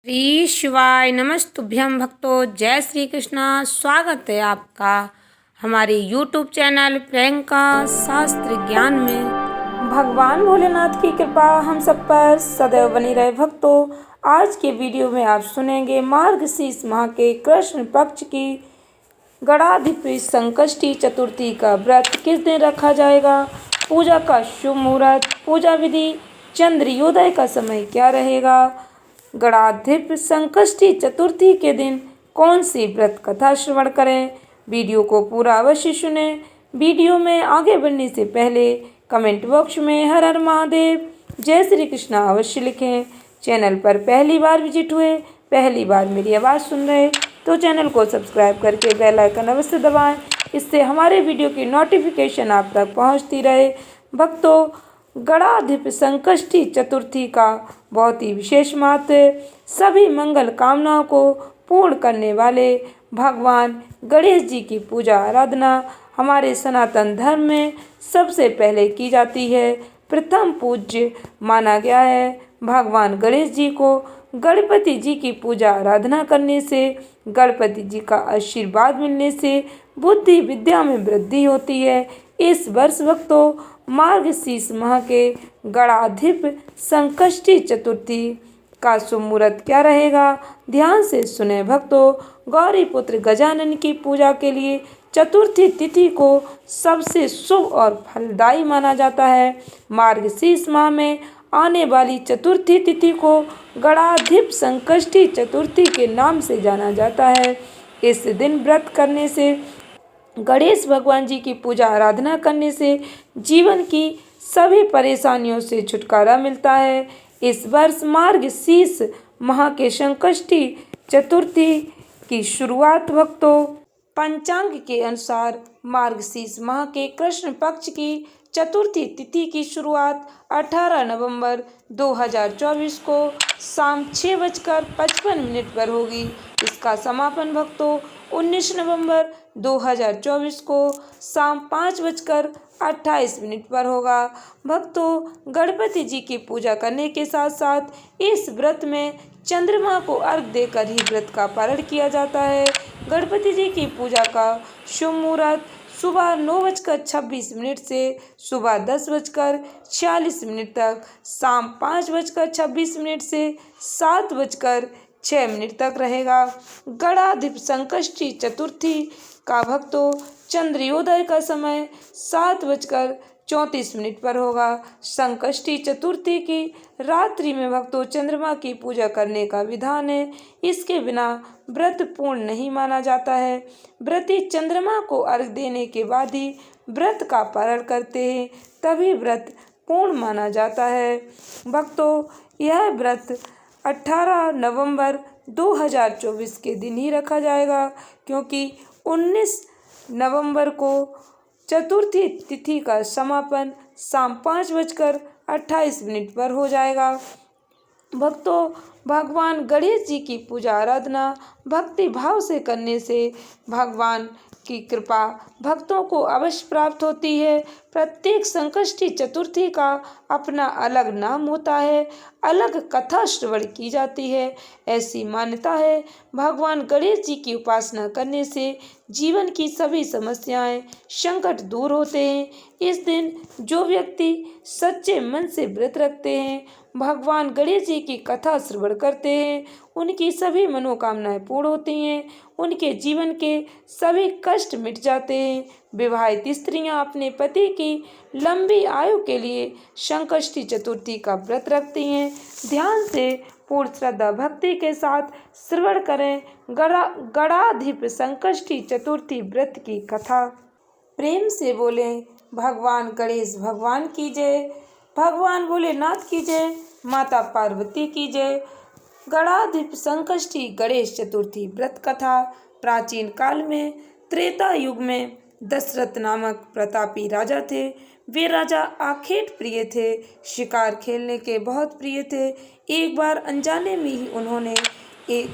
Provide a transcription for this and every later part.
श्री शिवाय नमस्तुभ्यं भक्तों। जय श्री कृष्णा। स्वागत है आपका हमारे YouTube चैनल प्रियंका शास्त्र ज्ञान में। भगवान भोलेनाथ की कृपा हम सब पर सदैव बनी रहे। भक्तों, आज के वीडियो में आप सुनेंगे मार्गशीर्ष माह के कृष्ण पक्ष की गणाधिपति संकष्टी चतुर्थी का व्रत किस दिन रखा जाएगा, पूजा का शुभ मुहूर्त, पूजा विधि, चंद्रोदय का समय क्या रहेगा, गणाधिप संकष्टी चतुर्थी के दिन कौन सी व्रत कथा श्रवण करें। वीडियो को पूरा अवश्य सुनें। वीडियो में आगे बढ़ने से पहले कमेंट बॉक्स में हर हर महादेव, जय श्री कृष्णा अवश्य लिखें। चैनल पर पहली बार विजिट हुए, पहली बार मेरी आवाज़ सुन रहे तो चैनल को सब्सक्राइब करके बेल आइकन अवश्य दबाएं। इससे हमारे वीडियो की नोटिफिकेशन आप तक पहुंचती रहे। भक्तों, गणाधिप संकष्टी चतुर्थी का बहुत ही विशेष महत्व है। सभी मंगल कामनाओं को पूर्ण करने वाले भगवान गणेश जी की पूजा आराधना हमारे सनातन धर्म में सबसे पहले की जाती है। प्रथम पूज्य माना गया है। भगवान गणेश जी को गणपति जी की पूजा आराधना करने से, गणपति जी का आशीर्वाद मिलने से बुद्धि विद्या में वृद्धि होती है। इस वर्ष भक्तों, मार्गशीर्ष माह के गणाधिप संकष्टी चतुर्थी का शुभ मुहूर्त क्या रहेगा, ध्यान से सुने भक्तों। गौरी पुत्र गजानन की पूजा के लिए चतुर्थी तिथि को सबसे शुभ और फलदायी माना जाता है। मार्गशीर्ष माह में आने वाली चतुर्थी तिथि को गणाधिप संकष्टी चतुर्थी के नाम से जाना जाता है। इस दिन व्रत करने से, गणेश भगवान जी की पूजा आराधना करने से जीवन की सभी परेशानियों से छुटकारा मिलता है। इस वर्ष मार्गशीर्ष माह के संकष्टी चतुर्थी की शुरुआत भक्तों, पंचांग के अनुसार मार्गशीर्ष माह के कृष्ण पक्ष की चतुर्थी तिथि की शुरुआत 18 नवंबर 2024 को शाम 6:55 पर होगी। इसका समापन भक्तों 19 नवंबर 2024 को शाम 5:28 पर होगा। भक्तों, गणपति जी की पूजा करने के साथ साथ इस व्रत में चंद्रमा को अर्घ देकर ही व्रत का पारण किया जाता है। गणपति जी की पूजा का शुभ मुहूर्त सुबह 9:26 से सुबह 10:46 तक, शाम 5:26 से 7:06 तक रहेगा। गणाधिप संकष्टी चतुर्थी का भक्तों चंद्रोदय का समय 7:34 पर होगा। संकष्टी चतुर्थी की रात्रि में भक्तों चंद्रमा की पूजा करने का विधान है। इसके बिना व्रत पूर्ण नहीं माना जाता है। व्रती चंद्रमा को अर्घ देने के बाद ही व्रत का पारण करते हैं, तभी व्रत पूर्ण माना जाता है। भक्तों, यह व्रत 18 नवंबर 2024 के दिन ही रखा जाएगा, क्योंकि 19 नवंबर को चतुर्थी तिथि का समापन शाम 5:28 पर हो जाएगा। भक्तों, भगवान गणेश जी की पूजा आराधना भक्ति भाव से करने से भगवान की कृपा भक्तों को अवश्य प्राप्त होती है। प्रत्येक संकष्टी चतुर्थी का अपना अलग नाम होता है, अलग कथा श्रवण की जाती है। ऐसी मान्यता है, भगवान गणेश जी की उपासना करने से जीवन की सभी समस्याएं, संकट दूर होते हैं। इस दिन जो व्यक्ति सच्चे मन से व्रत रखते हैं, भगवान गणेश जी की कथा श्रवण करते हैं, उनकी सभी मनोकामनाएं पूर्ण होती हैं, उनके जीवन के सभी कष्ट मिट जाते हैं। विवाहित स्त्रियां अपने पति की लंबी आयु के लिए संकष्टी चतुर्थी का व्रत रखती हैं। ध्यान से पूर्ण श्रद्धा भक्ति के साथ श्रवण करें गणाधिप संकष्टी चतुर्थी व्रत की कथा। प्रेम से बोलें भगवान गणेश भगवान की जय, भगवान भोलेनाथ की जय, माता पार्वती की जय। गणाधिप संकष्टी गणेश चतुर्थी व्रत कथा। प्राचीन काल में त्रेता युग में दशरथ नामक प्रतापी राजा थे। वे राजा आखेट प्रिय थे, शिकार खेलने के बहुत प्रिय थे। एक बार अनजाने में ही उन्होंने एक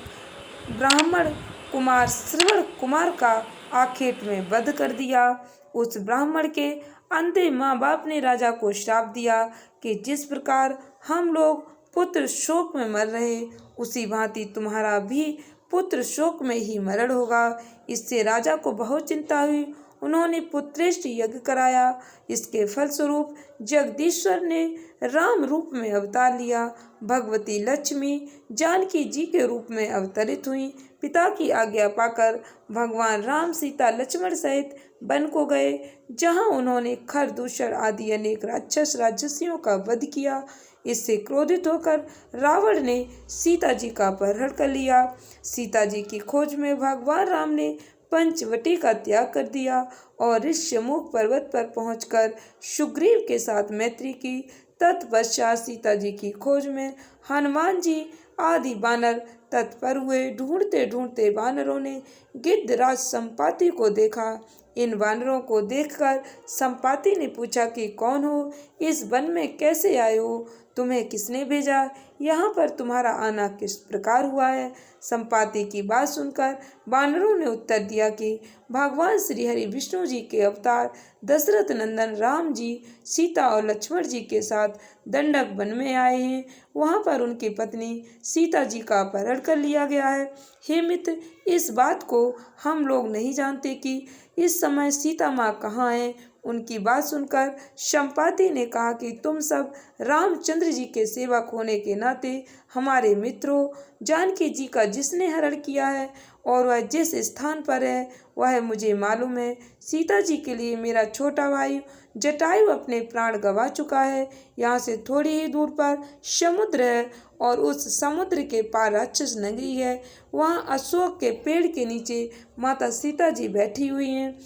ब्राह्मण कुमार श्रवण कुमार का आखेट में वध कर दिया। उस ब्राह्मण के अंधे माँ बाप ने राजा को श्राप दिया कि जिस प्रकार हम लोग पुत्र शोक में मर रहे, उसी भांति तुम्हारा भी पुत्र शोक में ही मरण होगा। इससे राजा को बहुत चिंता हुई। उन्होंने पुत्रेष्ट यज्ञ कराया। इसके फलस्वरूप जगदीश्वर ने राम रूप में अवतार लिया। भगवती लक्ष्मी जानकी जी के रूप में अवतरित हुई। पिता की आज्ञा पाकर भगवान राम सीता लक्ष्मण सहित वन को गए, जहां उन्होंने खर दूषण आदि अनेक राक्षस राक्षसियों का वध किया। इससे क्रोधित होकर रावण ने सीता जी का अपहरण कर लिया। सीता जी की खोज में भगवान राम ने पंचवटी का त्याग कर दिया और ऋष्यमुख पर्वत पर पहुंचकर सुग्रीव के साथ मैत्री की। तत्पश्चात सीता जी की खोज में हनुमान जी आदि बानर तत्पर हुए। ढूंढते ढूंढते बानरों ने गिद्धराज संपाति को देखा। इन बानरों को देखकर संपाति ने पूछा कि कौन हो, इस वन में कैसे आए हो, तुम्हें किसने भेजा, यहाँ पर तुम्हारा आना किस प्रकार हुआ है। संपाति की बात सुनकर बानरों ने उत्तर दिया कि भगवान श्री हरि विष्णु जी के अवतार दशरथ नंदन राम जी सीता और लक्ष्मण जी के साथ दंडक वन में आए हैं। वहाँ पर उनकी पत्नी सीता जी का अपहरण कर लिया गया है। हे मित्र, इस बात को हम लोग नहीं जानते कि इस समय सीता माँ कहाँ है। उनकी बात सुनकर संपाति ने कहा कि तुम सब रामचंद्र जी के सेवक होने के नाते हमारे मित्रों, जानकी जी का जिसने हरण किया है और वह जिस स्थान पर है वह मुझे मालूम है। सीता जी के लिए मेरा छोटा भाई जटायु अपने प्राण गंवा चुका है। यहाँ से थोड़ी ही दूर पर समुद्र है और उस समुद्र के पार राक्षस नगरी है। वहाँ अशोक के पेड़ के नीचे माता सीता जी बैठी हुई हैं।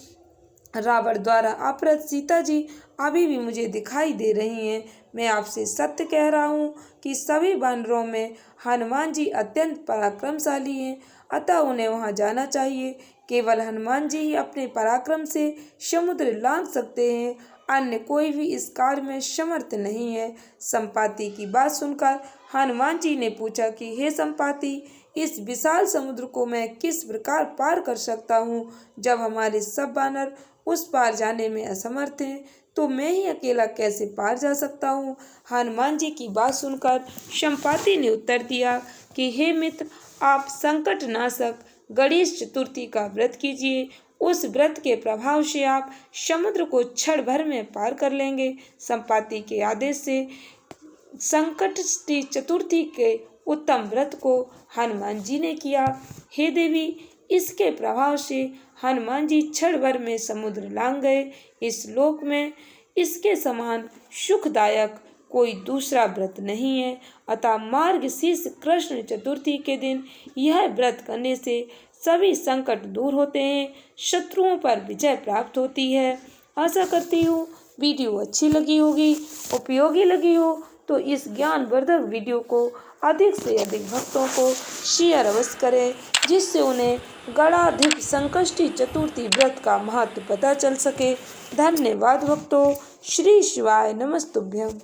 रावण द्वारा अपहृत सीता जी अभी भी मुझे दिखाई दे रही हैं। मैं आपसे सत्य कह रहा हूँ कि सभी बानरों में हनुमान जी अत्यंत पराक्रमशाली हैं, अतः उन्हें वहाँ जाना चाहिए। केवल हनुमान जी ही अपने पराक्रम से समुद्र लांघ सकते हैं, अन्य कोई भी इस कार्य में समर्थ नहीं है। संपाति की बात सुनकर हनुमान जी ने पूछा कि हे संपाति, इस विशाल समुद्र को मैं किस प्रकार पार कर सकता हूँ। जब हमारे सब बानर उस पार जाने में असमर्थ हैं, तो मैं ही अकेला कैसे पार जा सकता हूँ। हनुमान जी की बात सुनकर संपाति ने उत्तर दिया कि हे मित्र, आप संकट नाशक गणेश चतुर्थी का व्रत कीजिए। उस व्रत के प्रभाव से आप समुद्र को क्षण भर में पार कर लेंगे। संपाति के आदेश से संकट चतुर्थी के उत्तम व्रत को हनुमान जी ने किया। हे देवी, इसके प्रभाव से हनुमान जी क्षण भर में समुद्र लांघ गए। इस लोक में इसके समान सुखदायक कोई दूसरा व्रत नहीं है। अतः मार्गशीर्ष कृष्ण चतुर्थी के दिन यह व्रत करने से सभी संकट दूर होते हैं, शत्रुओं पर विजय प्राप्त होती है। आशा करती हूँ वीडियो अच्छी लगी होगी, उपयोगी लगी हो, तो इस ज्ञानवर्धक वीडियो को अधिक से अधिक भक्तों को शेयर अवश्य करें, जिससे उन्हें गणाधिक संकष्टी चतुर्थी व्रत का महत्व पता चल सके। धन्यवाद भक्तों। श्री शिवाय नमस्तुभ्यं।